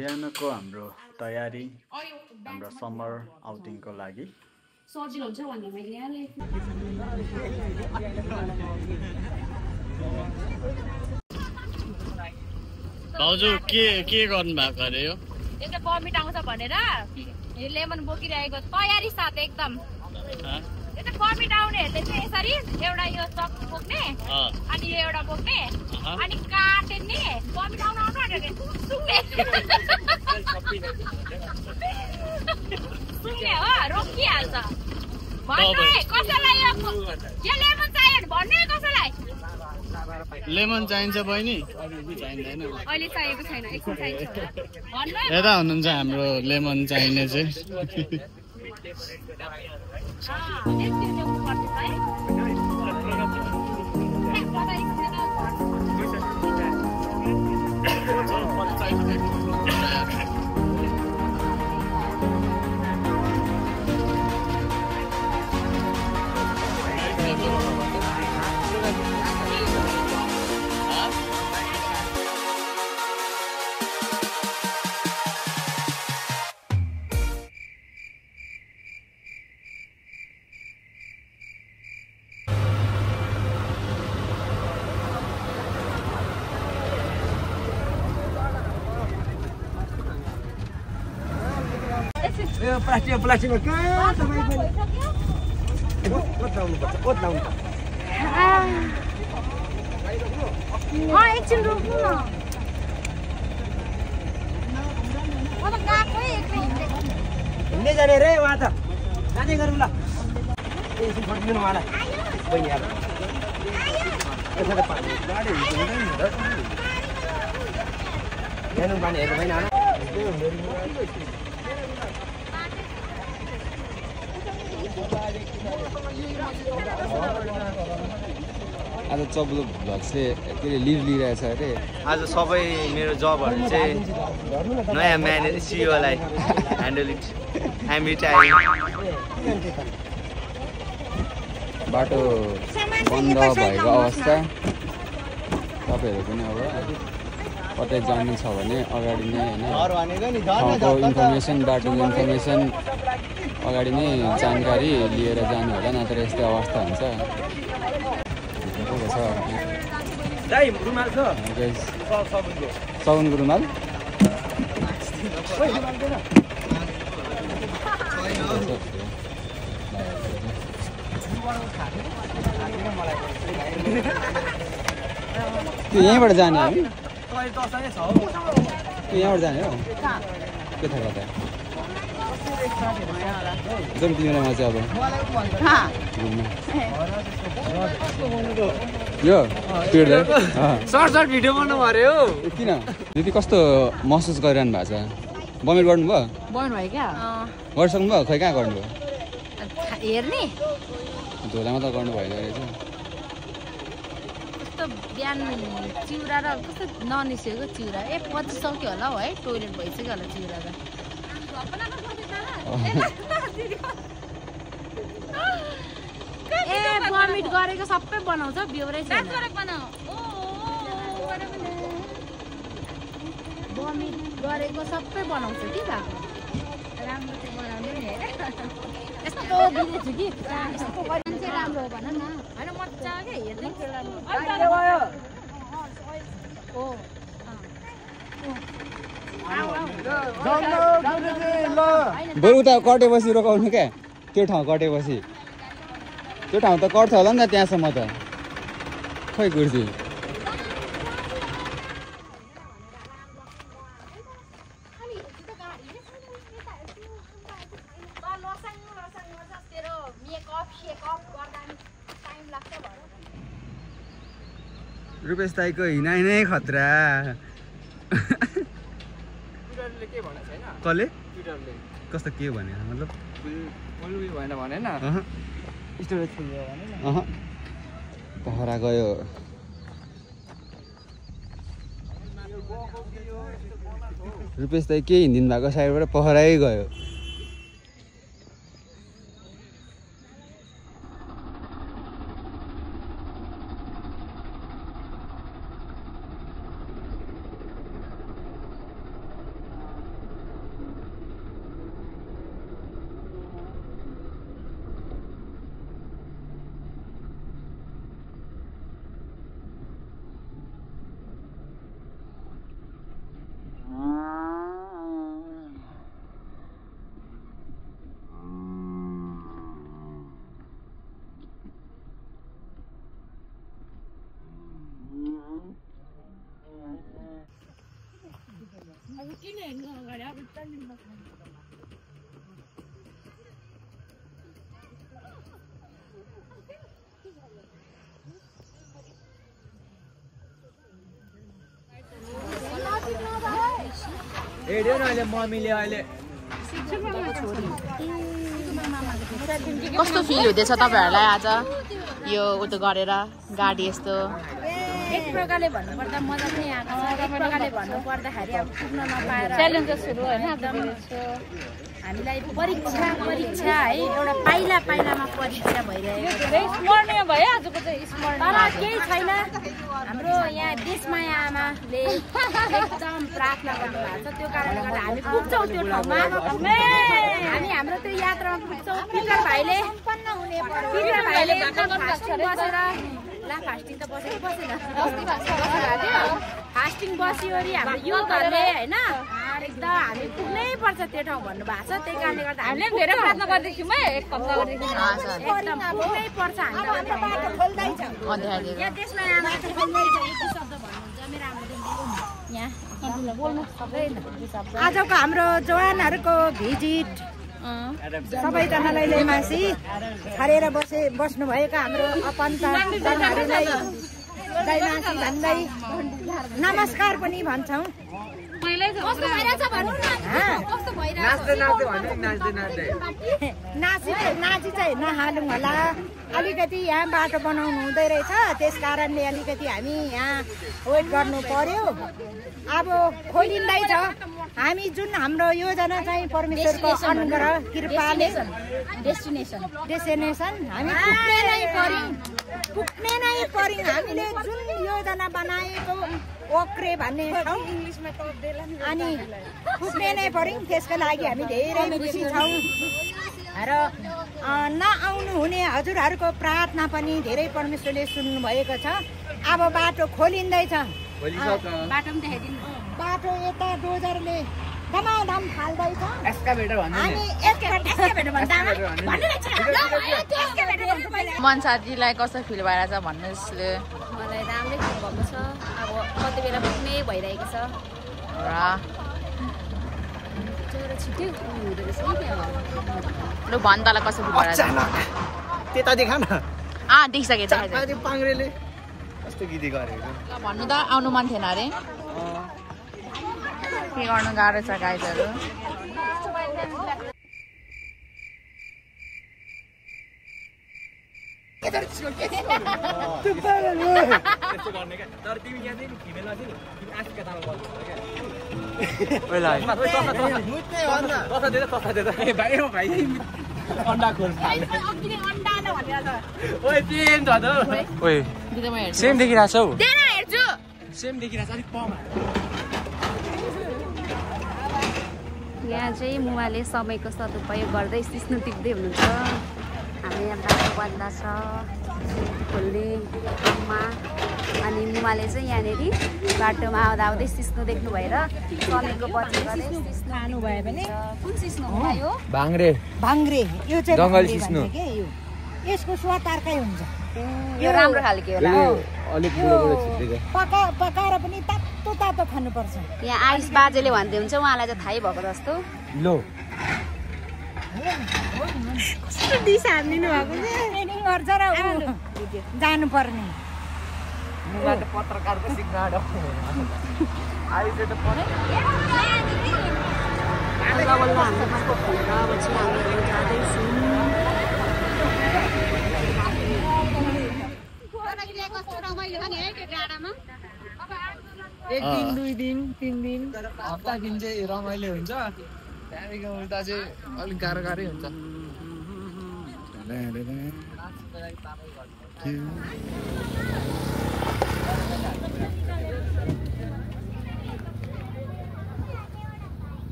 बिहानको हाम्रो तयारी हाम्रो समर आउटिङको लागि सजिलो हुन्छ भन्ने मैले यहाँले भाउजू के गर्नु भएको अरे यो एउटा बमिट आउँछ भनेर लेमन बोकिरहेको तयारी साथ एकदम एउटा बमिट आउनेहरूले चाहिँ यसरी एउटा यो चक बोक्ने अनि यो एउटा बोक्ने अनि काट्ने बमिट आउनु आँटेर सुङ्ने सुङ्ने हो रोकिहाल्छ भन्नु कसैलाई यो लेमन चाहियो भन्ने कसैलाई लेमन चाहिन्छ बहिनी चाहिँदैन अहिले चाहिएको छैन एकछिन चाहिन्छ यता हुनुहुन्छ हाम्रो लेमन चाहिने चाहिँ प्लास्टिकमा कहाँ तपाईँको ओत्लाउनु एकछिन रोक्नु न अब गएकै एक्लै हिँड्दै जाने रे उहाँ त जाँदै गरौँ ल एकछिन फर्किनु उहाँलाई बहिनी अब यसरी पानी गाडी हेर्नु पानी हेर्नु भएन आज चब्लो भ्लग्सले के अरे लिभ लिइरहेछ अरे आज सबै मेरो जबहरू चाहिँ नयाँ manage सिओलाई handle it I'm retiring बाटो बन्द भएको अवस्था तपाईँहरू पनि अब कतै जानु छ भने अगाडि नै होइन ठाउँको इन्फर्मेसन बाटोको इन्फर्मेसन अगाडि नै जानकारी लिएर जानु होला नत्र यस्तै अवस्था हुन्छ साउनको रुमाल त्यो यहीँबाट जाने हामी यहाँबाट जाने हो के थाहा कता एकदम तिमीलाई चाहिँ अब यो सर्ट भिडियो बनाउनु पर्यो किन दिदी कस्तो महसुस गरिरहनु भएको छ बमिट गर्नुभयो भयो क्या गरिसक्नुभयो खै कहाँ गर्नुभयो हेर्ने झोलामा त गर्नु भएन रहेछ कस्तो बिहान चिउरा र कस्तो ननिस्केको चिउरा पछि सक्यो होला हौ है टोइलेट भइसक्यो होला चिउरा त बमिट गरेको सबै बनाउँछ बेहोरै छैन बमिट गरेको सबै बनाउँछ कि भएको राम्रो चाहिँ बनाउँदैन नि होइन यस्तो दिँदैछु कि मान्छे राम्रो हो भन न होइन मजा क्या हेर्दै बरु उता कटेपछि रोकाउनु क्या त्यो ठाउँ कटेपछि त्यो ठाउँ त कट्छ होला नि त त्यहाँसम्म त खै कुर्सी रुपेश दाइको हिँडाइ नै खतरा कसले कस्तो के भने मतलब पहरा गयो रुपेश दाइ के हिँडिदिनु भएको साइडबाट पहरै गयो हेर्यो न अहिले मम्मीले अहिले कस्तो फिल हुँदैछ तपाईहरुलाई आज यो उतो गरेर गाडी यस्तो एक प्रकारले भन्नुपर्दा मजा पनि आएको छ एक प्रकारले भन्नुपर्दाखेरि अब पुग्न नपाएर च्यालेन्ज सुरु हैन हामीलाई परीक्षा है एउटा पाइलामा परीक्षा भइरहेको छ धेरै स्मरणीय भयो आजको चाहिँ स्मरणीय तर केही छैन हाम्रो यहाँ देशमाया आमाले एकदम प्रार्थना गर्नुभएको छ त्यो कारणले गर्दा हामी पुग्छौँ त्यो ठाउँमा हामी हाम्रो त्यो यात्रामा पुग्छौँ पिटर भाइले सम्पन्न हुने पिटर भाइले फास्टिङ बसेर ला फास्टिङ त बसेको बसेन फास्टिङ बसिओरी हाम्रो युथहरूले हैन एकदम हामी पुग्नै पर्छ त्यो ठाउँ भन्नुभएको छ त्यही कारणले गर्दा हामीले धेरै प्रार्थना गर्दै थियौँ है एक हप्ता गर्दै एकदम पुग्नै पर्छ हामीले बाटो खोल्दैछ यहाँ त्यसमा आमा खोल्दैछ एक शब्द भन्नुहुन्छ मेरो आमाले यहाँ बोल्नु सक्दैन आजको हाम्रो जवानहरूको भिजिट सबैजनालाई लेमासी छरेर बस्नुभएका हाम्रो अपन्तजनहरूलाई जयमासी भन्दै नमस्कार पनि भन्छौँ नाची चाहिँ नहालौँ होला अलिकति यहाँ बाटो बनाउनु हुँदै रहेछ त्यस कारणले अलिकति हामी यहाँ वेट गर्नु पर्यो अब खोलिँदैछ हामी जुन हाम्रो योजना चाहिँ परमेश्वरको अनुग्रह कृपाले डेस्टिनेसन हामी पुग्ने नै पर्यौं हामीले जुन योजना बनाएको ओक्रे भन्ने ठाउँ इङ्ग्लिसमा अनि पुग्ने नै पर्यौं त्यसको लागि हामी धेरै खुसी छौँ र नआउनु हुने हजुरहरूको प्रार्थना पनि धेरै परमेश्वरले सुन्नु भएको छ अब बाटो खोलिँदैछ बाटो यता डोजरले धमाधम फाल्दैछ मनसाजीलाई कस्तो फिल भइरहेछ भन्नुहोस् मलाई राम्रै फिल भएको छ अब कति बेला पुग्ने भइरहेको छ छिटै हुँदो रहेछ लु भन् तँलाई कस्तो फिल भइरहेछ त्यता देखा न देखिसके पाङ्ग्रेले कस्तो गीत गरेको भन्नु त आउनु मन थिएन अरे के गर्नु गाह्रो छ गाइजहरू सेम देखिरहेछौ सेम देखिरहेछ अलिक कम यहाँ चाहिँ मुवाले समयको सदुपयोग गर्दै सिस्नो टिप्दै हुनुहुन्छ हामी यहाँ बाटो बन्द छ खोल्ने ठाउँमा अनि मुवाले चाहिँ यहाँनिर बाटोमा आउँदै सिस्नो देख्नु भएर समयको पछि खानु भयो भने कुन सिस्नो हो यो भाङ्रे यो चाहिँ जङ्गल सिस्नो यसको स्वाद अर्कै हुन्छ यो राम्रो खालको होला अलिक बुढोबाट छिटेको पकाएर पनि तातो तातो खानुपर्छ यहाँ आइस बाजेले भन्दै हुन्छ उहाँलाई चाहिँ थाहै भएको जस्तो लो कस्तो डिस हाल्दिनु भएको ट्रेनिङ गर्छ र जानुपर्ने पत्रकारको सिक्नाड आइस त परे बल्ल बल्ल हाम्रो बाटो खोलेर अब चाहिँ हामी जाँदैछौँ एक दिन दुई दिन तीन दिन हप्ता दिन चाहिँ रमाइलो हुन्छ त्यहाँदेखि उल्टा चाहिँ अलिक गाह्रै हुन्छ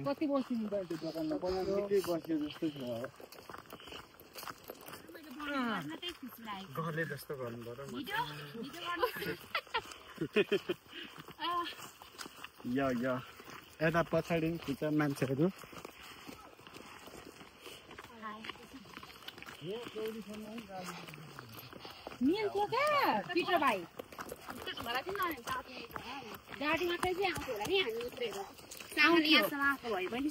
कति बस्नु दोकानमा बस्यो जस्तो छ गले जस्तो गर्नु पर्यो यता पछाडि खिच्छ मान्छेहरू मिल थियो क्या पिटर भाइ गाडी मात्रै चाहिँ आउँथ्यो होला नि हामी उत्रेर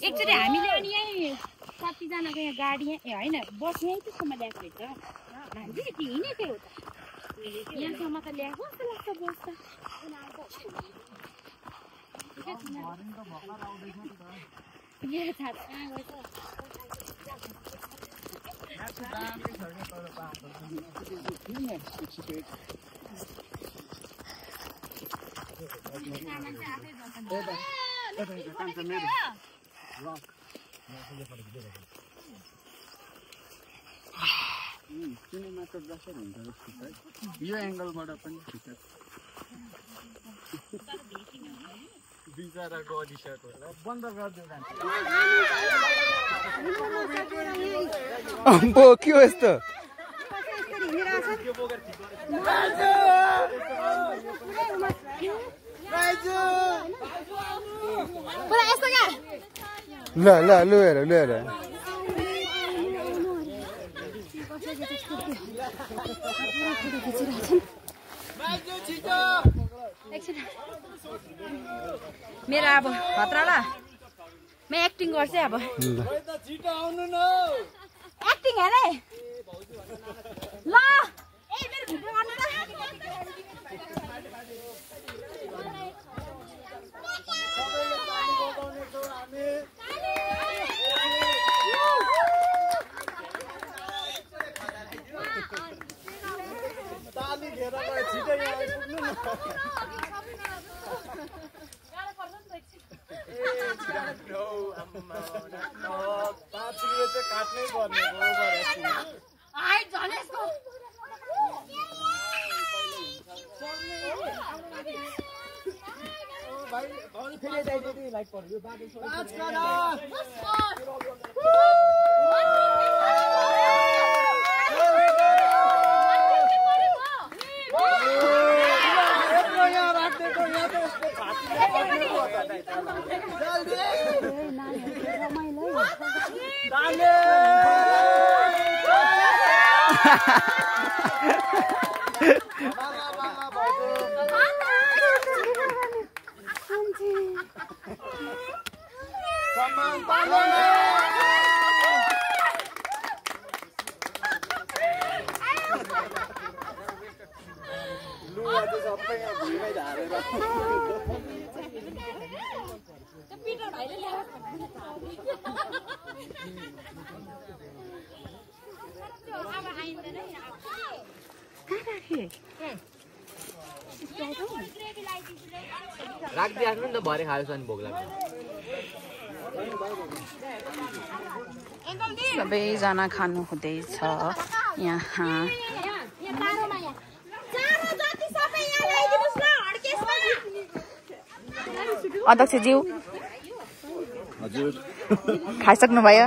एकचोटि हामीले अनि यहीँ 7 जनाको यहाँ गाडी होइन बस यहीँ त्यसकोमा ल्याएको रहेछ भान्जी त्यो हिँडेको हो त यहाँसम्म त ल्याएको जस्तो लाग्छ बस त यो एङ्गलबाट पनि खिच्छ बिचराको अडिसको होला बन्द गरिदियो के हो यस्तो ल ल लु हेर मेरो अब खतरा म एक्टिङ गर्छु अब एक्टिङ हेरे ल ए मेरो भिडियो गर्नु ल ताली घेरा गए छिटै यहाँ आइपुग्नु न काट्नै पर्ने राखिदिइहाल्नु नि त भरे खाएछ अनि भोक लाग्छ सबैजना खानु हुँदैछ यहाँ अध्यक्षज्यू हजुर खाइसक्नु भयो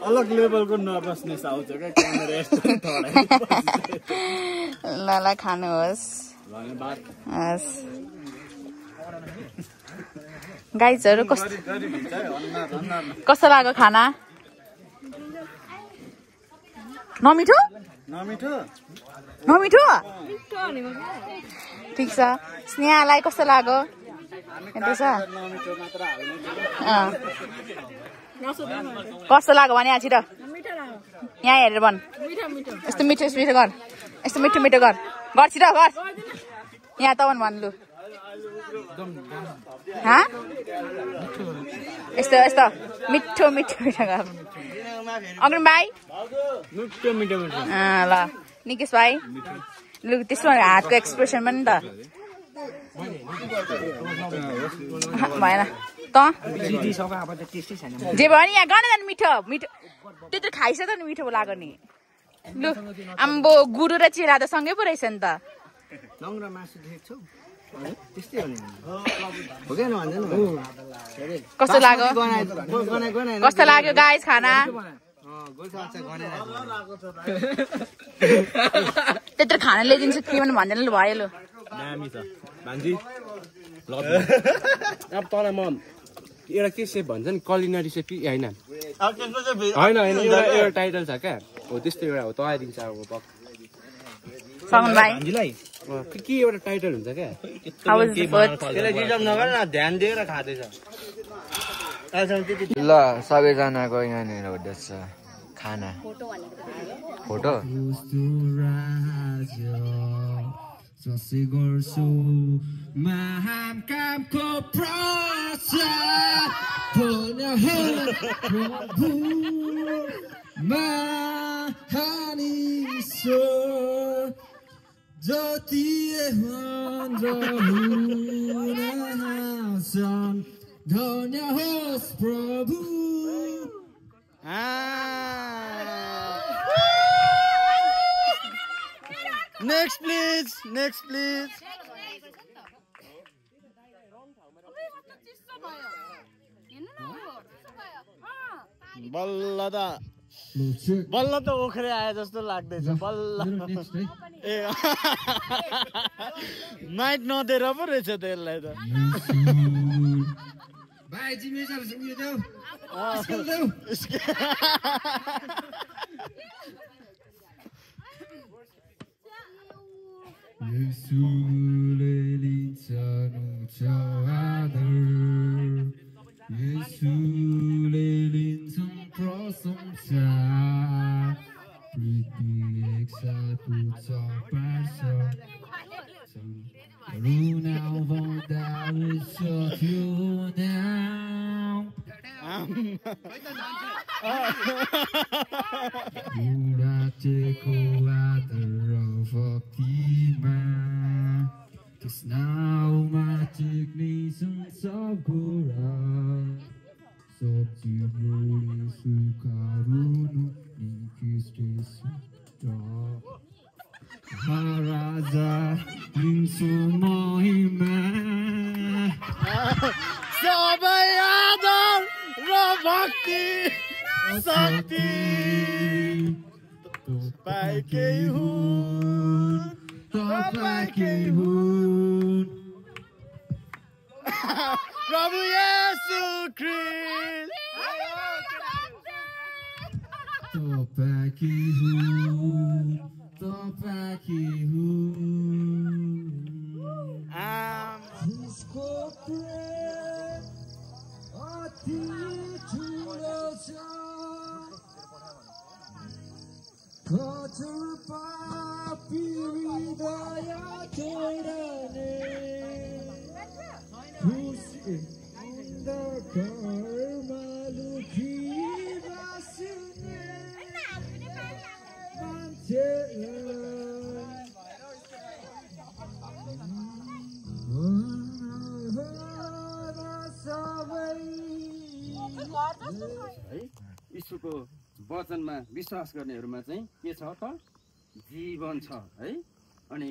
अलग लेभलको नर्भसनेस आउँछ क्या क्यामेरा यस्तो ल खानुहोस् गाइजहरु कस्तो लाग्यो खाना नमिठो नमिठो ठिक छ स्नेहालाई कस्तो लाग्यो कस्तो लाग्यो भने आज यहाँ हेरेर भन् यस्तो मिठो मिठो गर यस्तो मिठो मिठो गर गर्छि र गर यहाँ त भन्नु यस्तो यस्तो मिठो मिठो मिठो गर अग्रम भाइ मिठो मिठो मिठो ल निकेश भाइ लु त्यसमा हातको एक्सप्रेसन पनि त भएन त जे भयो नि यहाँ गर्न जानु मिठो मिठो त्यो त खाइस त नि मिठो लाग्यो नि लु आम्बो गुरु र चिरा त सँगै पो रहेछ नि त कस्तो लाग्यो गाइस खाना त्यत्रो खाना ल्याइदिन्छु के पनि भन्दैन ल भयो लु अब तँलाई म एउटा के सेप भन्छ नि कलिनरी सेप कि होइन एउटा टाइटल छ क्या हो त्यस्तो एउटा हो तयारी दिन्छ अब बक सगन भाइ भान्जीलाई के एउटा टाइटल हुन्छ क्या हाउ इज द फुड त्यसलाई डिजर्भ नगर न ध्यान दिएर खाँदैछ ल सबैजनाको यहाँनिर हुँदैछ खाना फोटो जसै गर्छु महान कामको प्रचार प्रभु महान ईश्वर जति धन्य होस् प्रभु नेक्स्ट प्लिज बल्ल त ओखरे आए जस्तो लाग्दैछ बल्ल ए माइक नदिएर पो रहेछ त्यसलाई त भाइ जिम्मे छ उयो देऊ Yesule linsanu chadar Yesule linsam prasamsa Priti eksatu chaparsa Karuna vandawisya tyunam Urateko adara vaktima Tisnauma tikni sansagura Sobjiburi sukarunu Ninkistresu Maharaja Linsu Mahima सबै आदर र भक्ति शक्ति तपाईँकै हुन् प्रभु येशू ख्रीष्ट तपाईँकै हुन् Disco play, ati chula cha, kotor papi vidaya terane, kusi inda karma lukhi vasine, mantela. है ईश्वरको वचनमा विश्वास गर्नेहरूमा चाहिँ के छ त जीवन छ है अनि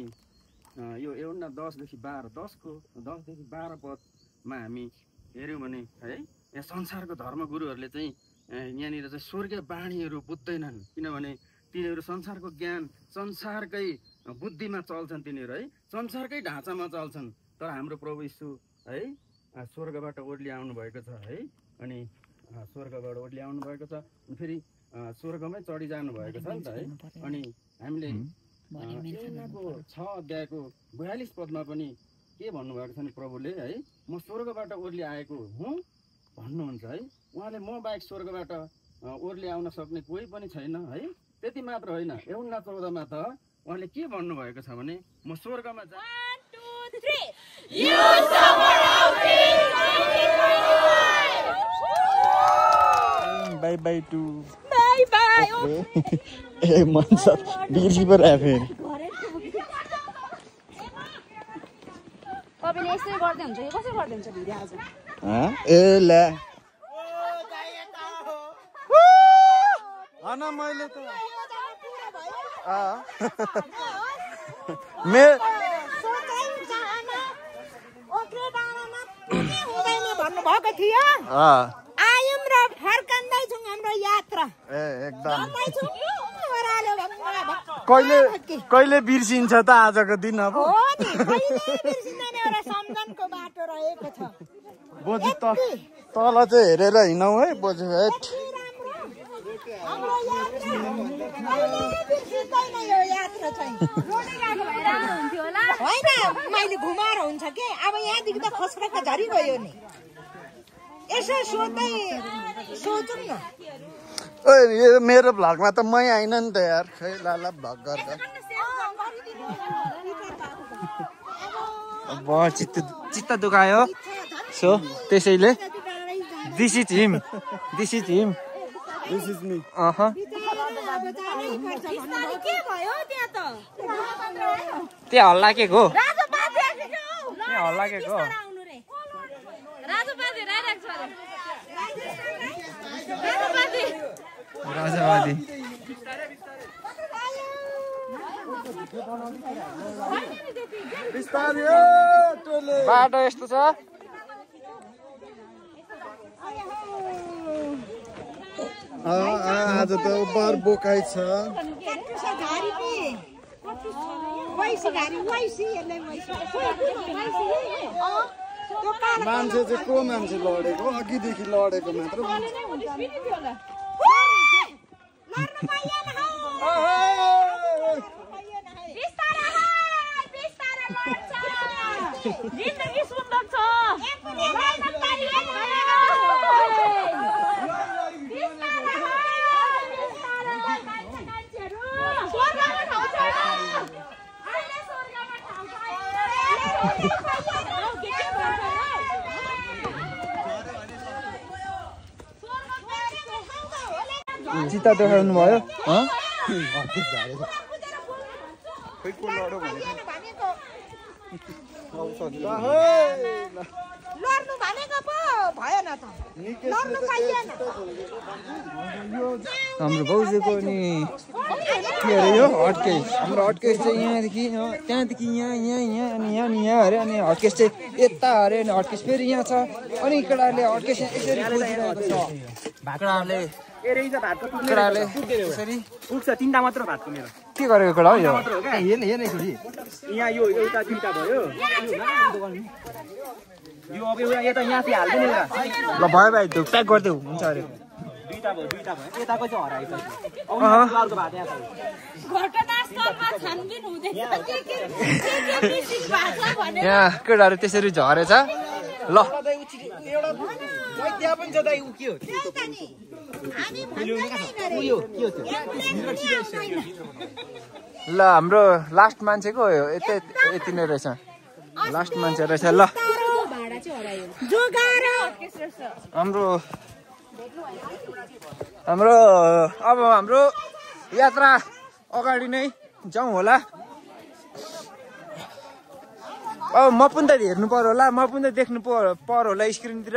यो एउटा 10देखि 12 10देखि 12 पदमा हामी हेर्यौँ भने है यहाँ संसारको धर्मगुरुहरूले चाहिँ यहाँनिर चाहिँ स्वर्गीय बाणीहरू बुझ्दैनन् किनभने तिनीहरू संसारको ज्ञान संसारकै बुद्धिमा चल्छन् तिनीहरू है संसारकै ढाँचामा चल्छन् तर हाम्रो प्रभु यीशु है स्वर्गबाट ओर्ली आउनु भएको छ है अनि स्वर्गबाट ओर्ली आउनु भएको छ फेरि स्वर्गमै चढिजानु भएको छ नि त है अनि हामीले यहाँको 6 अध्यायको 42 पदमा पनि के भन्नुभएको छ नि प्रभुले है म स्वर्गबाट ओर्ली आएको हुँ भन्नुहुन्छ है उहाँले म बाहेक स्वर्गबाट ओर्ली आउन सक्ने कोही पनि छैन है त्यति मात्र होइन एउटा 14 मा त उहाँले के भन्नुभएको छ भने म स्वर्गमा 1 2 3 You summer outing Bye bye to Bye bye ए मन छ बिर्सी पो रह्यो फेरि तपाईले यसै गर्दै हुन्छ यो कसरी गर्दै हुन्छ भिडियो आज ए ल हैन मैले त भन्नुभएको थियो आयौँ र फर्कँदै छौँ हाम्रो यात्रा एकदम कहिले बिर्सिन्छ त आजको दिन अब सम्झनको बाटो रहेको छ बोजू तल चाहिँ हेरेर हिँडौँ है बोजू हाम्रो यात्रा यो यात्रा चाहिँ रोडै गएको भए राम्रो हुन्थ्यो होला होइन मैले घुमाएर हुन्छ के अब यहाँदेखि त खस्रका झरी गयो नि यसो सोध्दै सोचौँ न यो मेरो भ्लगमा त मै आइन नि त यार खै लाला भ्लग गर्दा बहुत चित्त दुखायो सो त्यसैले this is him this is me त्यहाँ हल्ला के को राजावादी बाटो यस्तो छ आज त बार बोकाइ छ मान्छे चाहिँ को मान्छे लडेको अघिदेखि लडेको मात्र जिन्दगी सुन्दर छ चिता देखाउनु भयो लड्नु भनेको पो भएन त लड्नु पाइएन हाम्रो बाउजूको नि के अरे यो हटकेस हाम्रो हटकेस चाहिँ यहाँदेखि त्यहाँदेखि यहाँ यहाँ यहाँ अनि यहाँ नि यहाँ अरे अनि हटकेस चाहिँ यता अरे अनि हटकेस फेरि यहाँ छ अनि केटाहरूले हटकेस यसरी खोजिरहेको छ केटाहरूले यसरी पुग्छ तीनटा मात्र भातको मेरो के गरेको केटा हो यो यहाँ यो एउटा दुईटा भयो यो अब एउटा यता यहाँ चाहिँ हाल्दैन एउटा ल भयो भाइ त्यो प्याक गरिदेऊ हुन्छ अरे दुईटा भयो यताको चाहिँ हराएको अर्को भात यहाँ छ यहाँ केटाहरू त्यसरी झरेछ ल ल हाम्रो लास्ट मान्छेको यति नै रहेछ लास्ट मान्छे रहेछ ल हाम्रो अब हाम्रो यात्रा अगाडि नै जाउँ होला अब म पनि त हेर्नु पर्यो होला म पनि त देख्नु पर्यो होला स्क्रिनतिर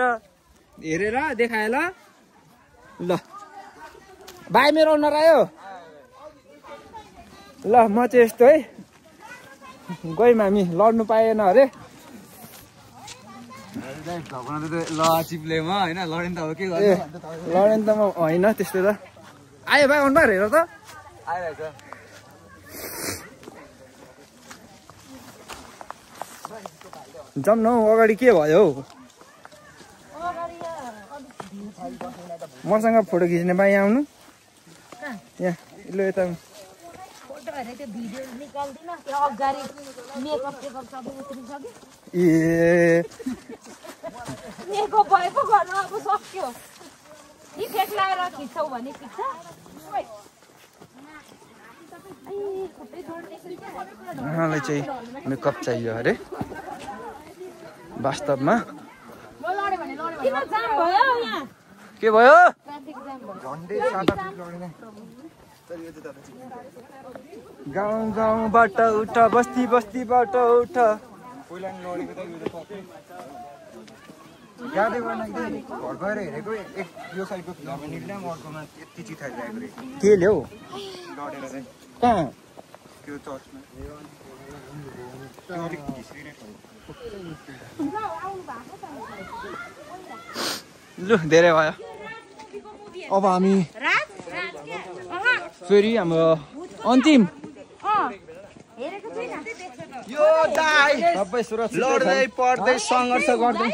हेरेर देखाए ल ल भाइ मेरो नरायो ल म चाहिँ यस्तो है गयौँ हामी लड्नु पाएन अरे ल चिप्लेमा होइन लडेन त अब के गर्नु लडेन त म होइन त्यस्तो त आयो भाइ अनुहार हेर त आइरहेछ जाउँ न हौ अगाडि के भयो हौ मसँग फोटो खिच्ने भाइ आउनु यहाँ ल यता ए उहाँलाई चाहिँ मेकअप चाहियो अरे वास्तवमा के भयो गाउँ गाउँबाट उठ बस्ती बस्तीबाट उठ यादै गर्न घर गएर हेरेको यो साइडको फिल्म अर्कोमा यति चिठाइरहेको रे के ल्याऊ लडेर चाहिँ कहाँ त्यो चर्चमा लु धेरै भयो अब हामी फेरि हाम्रो अन्तिम यो दाइ सबै सुरक्षित लड्दै पढ्दै सङ्घर्ष गर्दै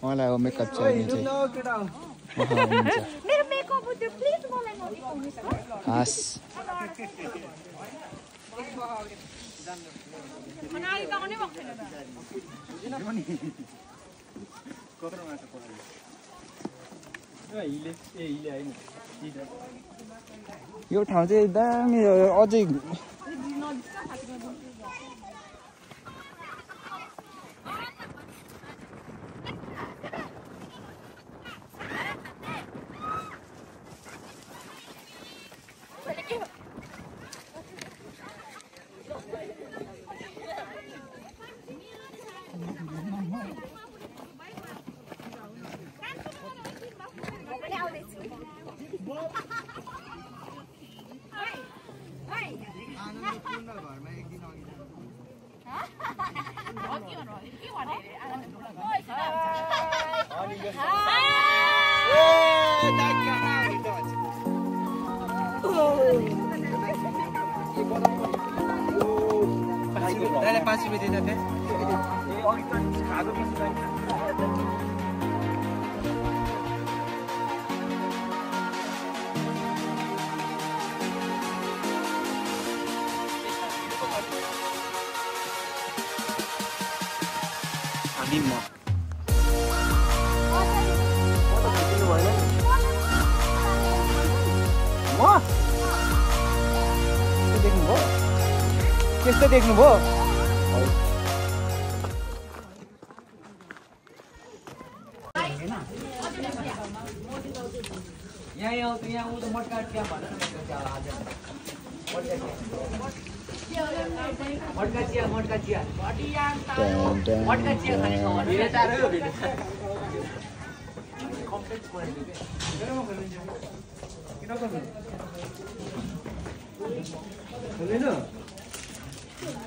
मलाई अब मेकअप चाहिने चाहिँ हुन्छ मेरो मेकअप त्यो प्लिज मलाई नदिनुहोस् ल हस् मलाई त पनि भएको छैन यो ठाउँ चाहिँ दामी अझै त्यस्तो देख्नुभयो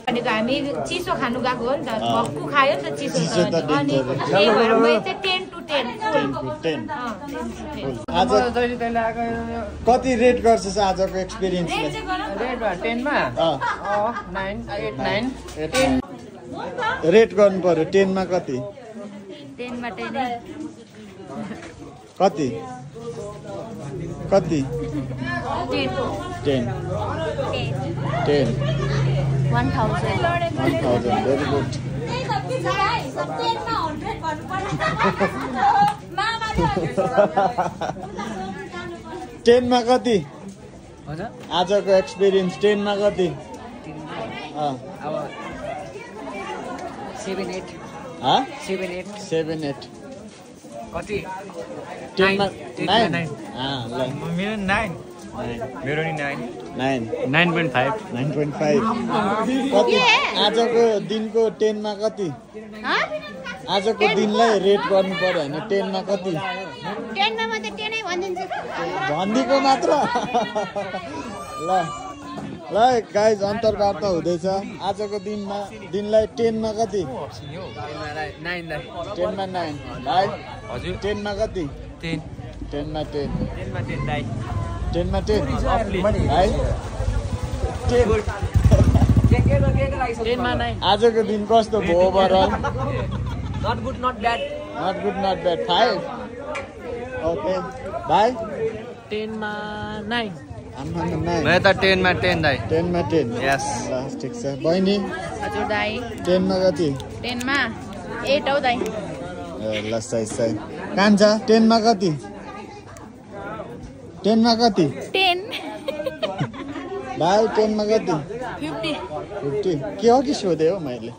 भनेको हामी चिसो खानु गएको हो नि त भक्कु खायो नि त चिसो त अनि त्यही भएर मैले चाहिँ 10 to 10 आज कति रेट गर्छस् आजको एक्सपिरियन्सले रेट गर्नु पर्यो 10 मा कति 10 मा 10 कति कति 10 10 1000 very good 10 मा कति आजको एक्सपिरियन्स 10 मा कति 7 8 7 8 कति 10 मा 9 मेरो 9 मेरो नि 9 9.5 कति आजको दिनको 10 मा कति आजको दिनलाई रेट गर्नु पर्यो भने 10 मा कति 10 मा म त 10 नै भनिदिन्छु भनिदिएको मात्र ल ल गाइज अन्तर्वार्ता हुँदैछ आजको दिनलाई 10 मा कति 10 मा 9 भाइ हजुर 10 मा कति 10 मा 10 दाइ 10 मा 10 भाइ 10 मा 9 आजको दिन कस्तो भयो overall not good not bad 5 okay भाइ 10 मा 9 मैं त 10 मा 10 दाइ 10 मा 10 यस ल ठीक छ बहिनी हजुर दाइ 10 मा कति 10 मा 8 हो दाइ ल सही कान्छा 10 मा कति 10 मा कति 10 भाइ 10 मा कति 50 50 के हो कि सोधे हो मैले